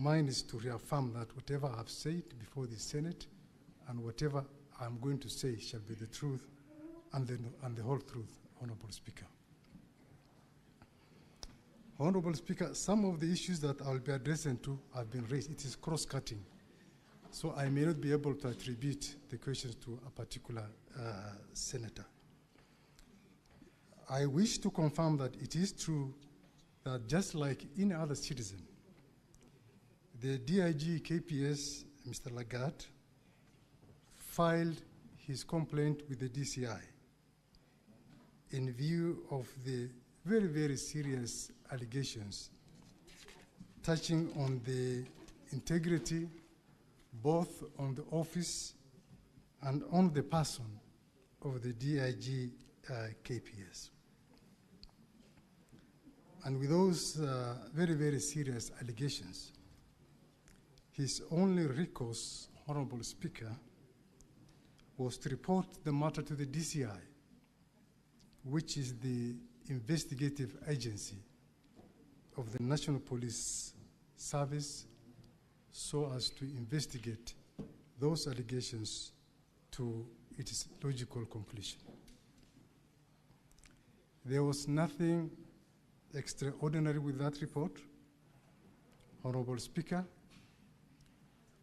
mine is to reaffirm that whatever I've said before the Senate and whatever I'm going to say shall be the truth and the whole truth, Honorable Speaker. Honorable Speaker, some of the issues that I'll be addressing to have been raised. It is cross-cutting, so I may not be able to attribute the questions to a particular senator. I wish to confirm that it is true that just like any other citizen, the DIG KPS, Mr. Lagat, filed his complaint with the DCI in view of the very, very serious allegations touching on the integrity, both on the office and on the person of the DIG KPS. And with those very, very serious allegations, his only recourse, Honorable Speaker, was to report the matter to the DCI, which is the investigative agency of the National Police Service, so as to investigate those allegations to its logical conclusion. There was nothing extraordinary with that report, Honorable Speaker.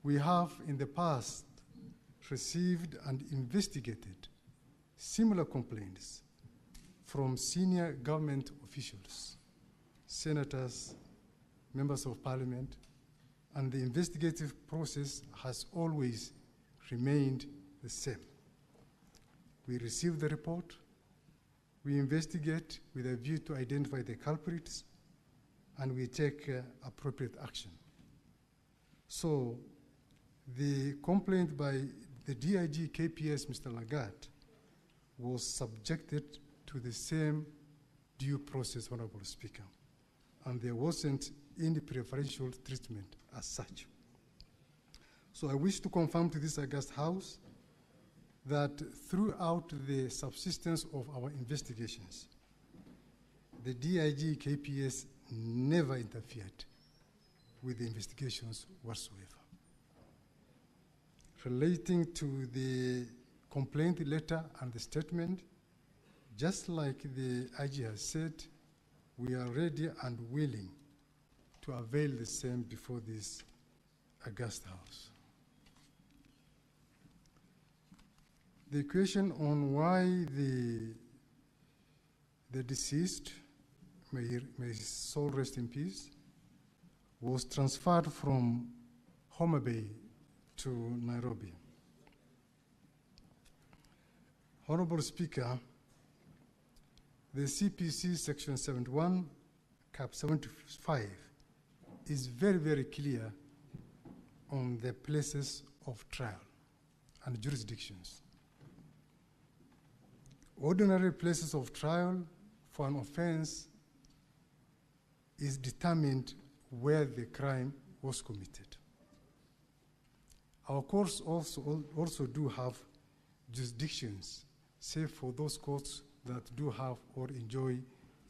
We have in the past received and investigated similar complaints from senior government officials, senators, members of parliament, and the investigative process has always remained the same. We receive the report, we investigate with a view to identify the culprits, and we take appropriate action. So the complaint by the DIG KPS, Mr. Lagat, was subjected to the same due process, Honorable Speaker, and there wasn't any preferential treatment as such. So I wish to confirm to this august House that throughout the subsistence of our investigations, the DIG KPS never interfered with the investigations whatsoever. Relating to the complaint letter and the statement, just like the IG has said, we are ready and willing to avail the same before this august House. The question on why the deceased, may his soul rest in peace, was transferred from Homa Bay to Nairobi. Honorable Speaker, the CPC Section 71, Cap 75, is very, very clear on the places of trial and jurisdictions. Ordinary places of trial for an offense is determined where the crime was committed. Our courts also do have jurisdictions, save for those courts that do have or enjoy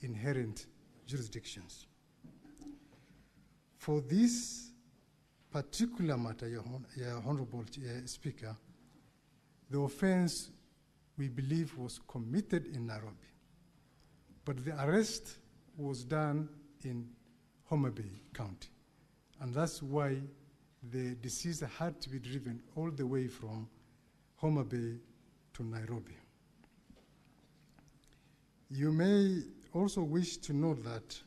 inherent jurisdictions. For this particular matter, Your Honorable Speaker, the offense we believe was committed in Nairobi, but the arrest was done in Homa Bay County, and that's why the deceased had to be driven all the way from Homa Bay to Nairobi. You may also wish to note that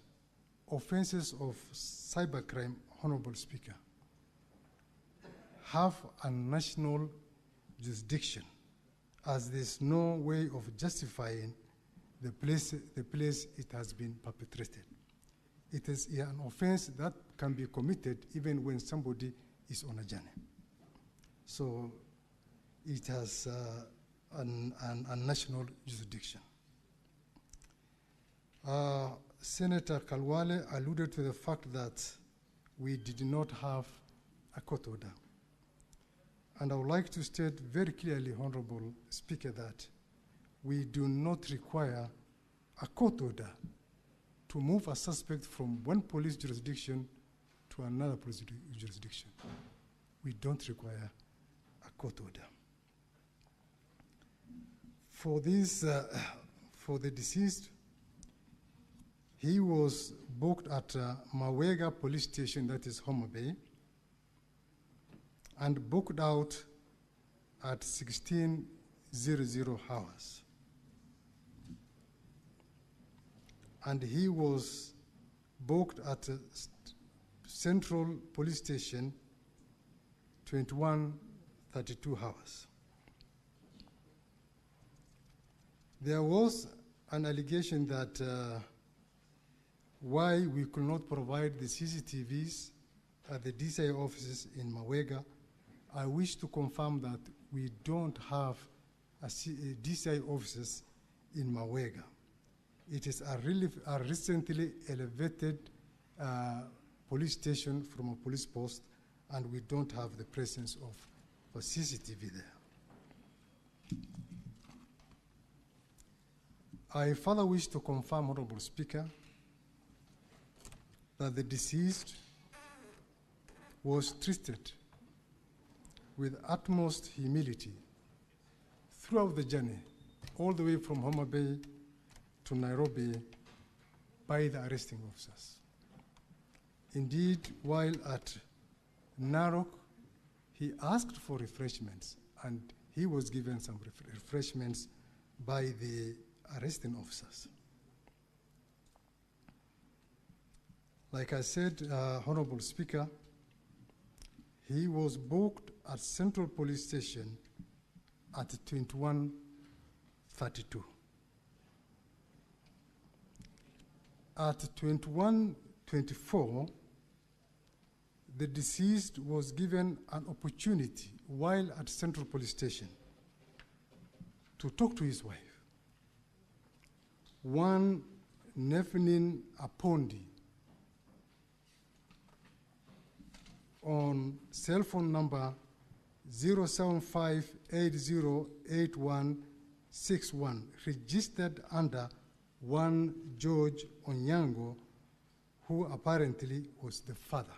offenses of cybercrime, Honorable Speaker, have a national jurisdiction, as there's no way of justifying the place it has been perpetrated. It is an offense that can be committed even when somebody is on a journey. So it has a national jurisdiction. Senator Kalwale alluded to the fact that we did not have a court order. And I would like to state very clearly, Honorable Speaker, that we do not require a court order to move a suspect from one police jurisdiction to another police jurisdiction. We don't require a court order. For this, for the deceased, he was booked at Mawega Police Station, that is Homa Bay, and booked out at 16:00 hours. And he was booked at Central Police Station 21:32 hours. There was an allegation that why we could not provide the CCTVs at the DCI offices in Mawega. I wish to confirm that we don't have a DCI offices in Mawega. It is a recently elevated police station from a police post, and we don't have the presence of a CCTV there. I further wish to confirm, Honorable Speaker, that the deceased was treated with utmost humility throughout the journey, all the way from Homa Bay to Nairobi by the arresting officers. Indeed, while at Narok, he asked for refreshments, and he was given some refreshments by the arresting officers. Like I said, Honorable Speaker, he was booked at Central Police Station at 21:32. At 21:24, the deceased was given an opportunity while at Central Police Station to talk to his wife. One Nefnin Apondi, on cell phone number 075808161, registered under one George Onyango, who apparently was the father.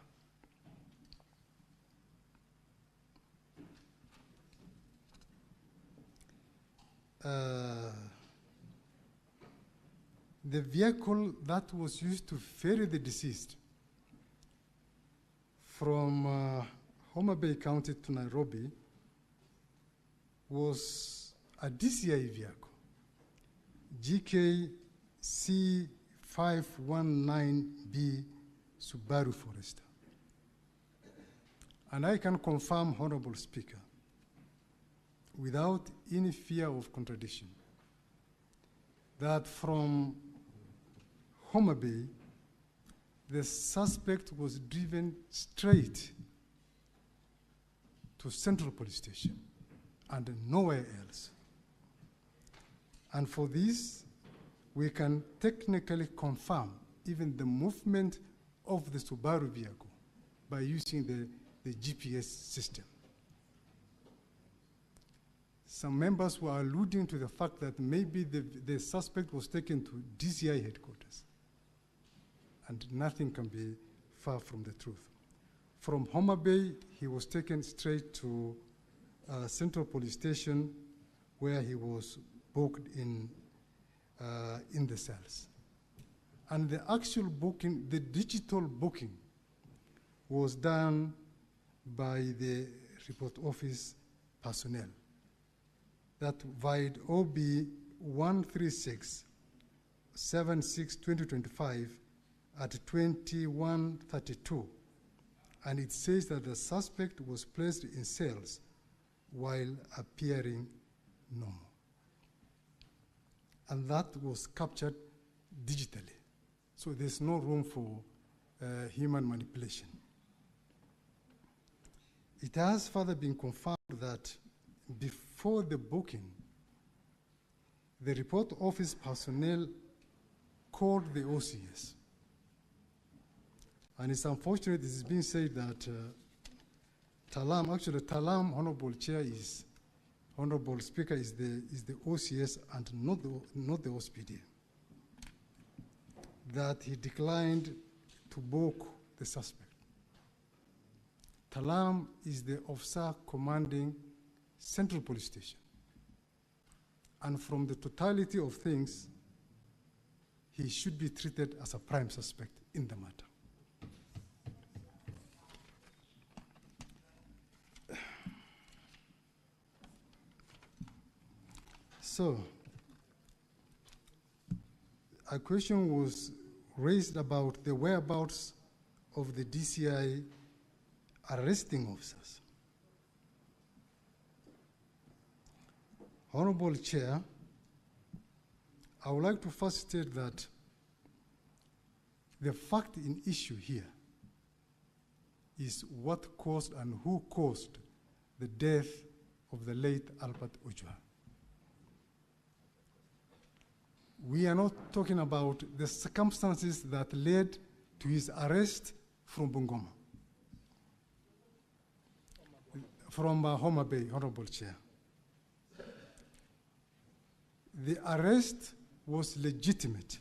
The vehicle that was used to ferry the deceased from Homa Bay County to Nairobi was a DCI vehicle, GKC519B Subaru Forester. And I can confirm, Honorable Speaker, without any fear of contradiction, that from Homa Bay, the suspect was driven straight to Central Police Station and nowhere else. And for this, we can technically confirm even the movement of the Subaru vehicle by using the GPS system. Some members were alluding to the fact that maybe the suspect was taken to DCI headquarters, and nothing can be far from the truth. From Homa Bay, he was taken straight to Central Police Station, where he was booked in the cells. And the actual booking, the digital booking, was done by the report office personnel. That vied OB 136-76-2025 at 21:32. And it says that the suspect was placed in cells while appearing normal. And that was captured digitally. So there's no room for human manipulation. It has further been confirmed that before the booking, the report office personnel called the OCS. And it's unfortunate this is being said that Talam, Honorable Chair, Honorable Speaker, is the OCS and not the OSPD. That he declined to book the suspect. Talam is the officer commanding Central Police Station. And from the totality of things, he should be treated as a prime suspect in the matter. So, a question was raised about the whereabouts of the DCI arresting officers. Honorable Chair, I would like to first state that the fact in issue here is what caused and who caused the death of the late Albert Ojwang. We are not talking about the circumstances that led to his arrest from Bungoma, from Homa Bay, Honorable Chair. The arrest was legitimate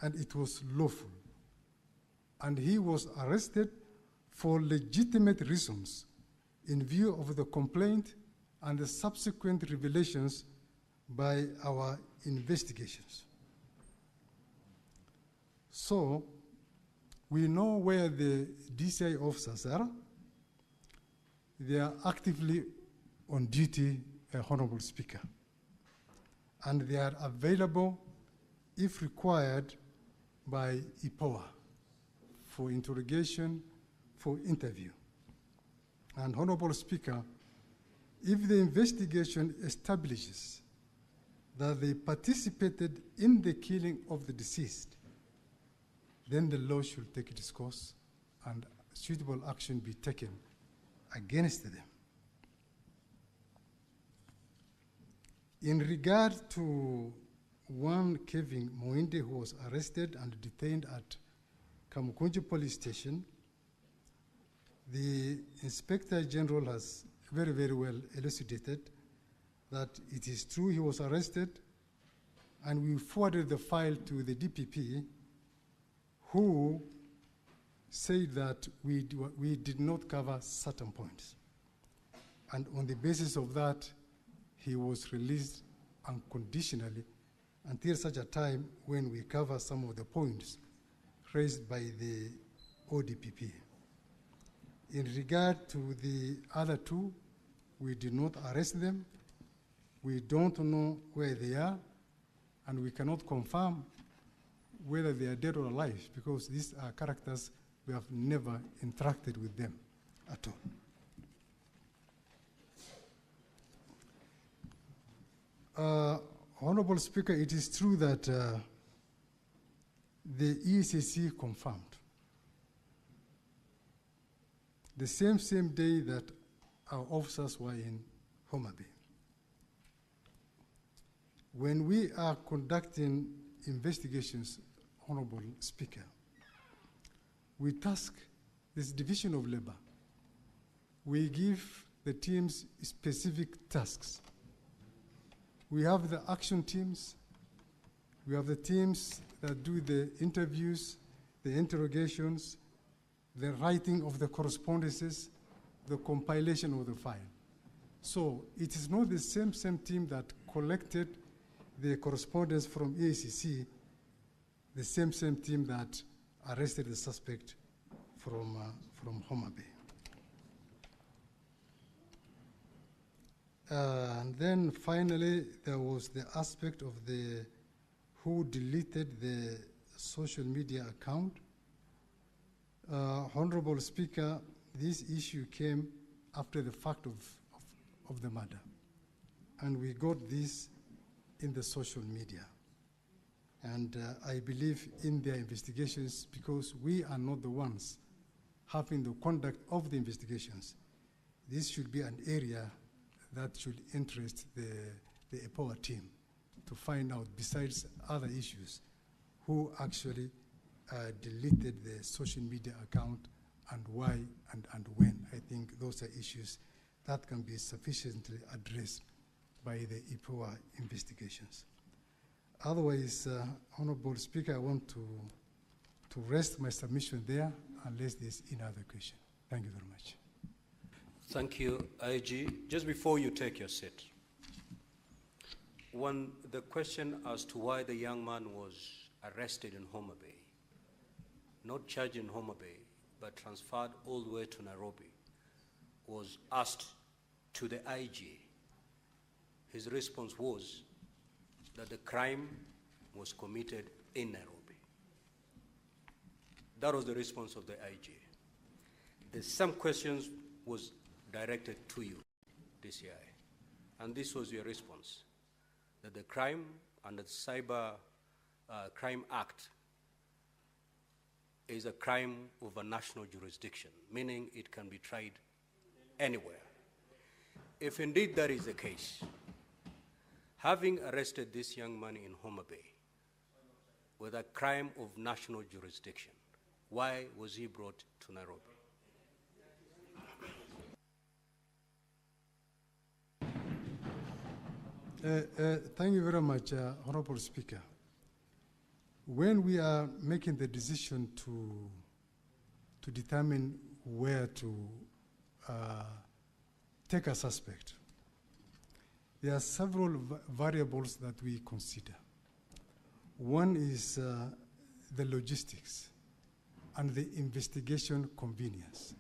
and it was lawful. And he was arrested for legitimate reasons in view of the complaint and the subsequent revelations by our investigations. So, we know where the DCI officers are. They are actively on duty, Honorable Speaker. And they are available, if required, by IPOA for interrogation, for interview. And Honorable Speaker, if the investigation establishes that they participated in the killing of the deceased, then the law should take its course and suitable action be taken against them. In regard to one Kevin Moinde who was arrested and detained at Kamukunji Police Station, the Inspector General has very, very well elucidated that it is true he was arrested, and we forwarded the file to the DPP, who said that we did not cover certain points. And on the basis of that, he was released unconditionally until such a time when we cover some of the points raised by the ODPP. In regard to the other two, we did not arrest them. We don't know where they are, and we cannot confirm whether they are dead or alive, because these are characters we have never interacted with them at all. Honorable Speaker, it is true that the ECC confirmed the same day that our officers were in Homa Bay. When we are conducting investigations, Honorable Speaker, we task this division of labor. We give the teams specific tasks. We have the action teams. We have the teams that do the interviews, the interrogations, the writing of the correspondences, the compilation of the file. So it is not the same team that collected the correspondence from EACC, the same team that arrested the suspect from Homa Bay. And then finally, there was the aspect of the who deleted the social media account. Honorable Speaker, this issue came after the fact of the murder. And we got this in the social media. And I believe in their investigations, because we are not the ones having the conduct of the investigations. This should be an area that should interest the EPOA team to find out, besides other issues, who actually deleted the social media account and why and when. I think those are issues that can be sufficiently addressed by the EPOA investigations. Otherwise, Honorable Speaker, I want to rest my submission there unless there's any other question. Thank you very much. Thank you, IG. Just before you take your seat, the question as to why the young man was arrested in Homa Bay, not charged in Homa Bay, but transferred all the way to Nairobi, was asked to the IG. His response was that the crime was committed in Nairobi. That was the response of the IG. Some questions was directed to you, DCI, and this was your response, that the crime under the Cyber Crime Act is a crime of a national jurisdiction, meaning it can be tried anywhere. If indeed that is the case, having arrested this young man in Homa Bay with a crime of national jurisdiction, why was he brought to Nairobi? Thank you very much, Honorable Speaker. When we are making the decision to determine where to take a suspect, there are several variables that we consider. One is the logistics and the investigation convenience.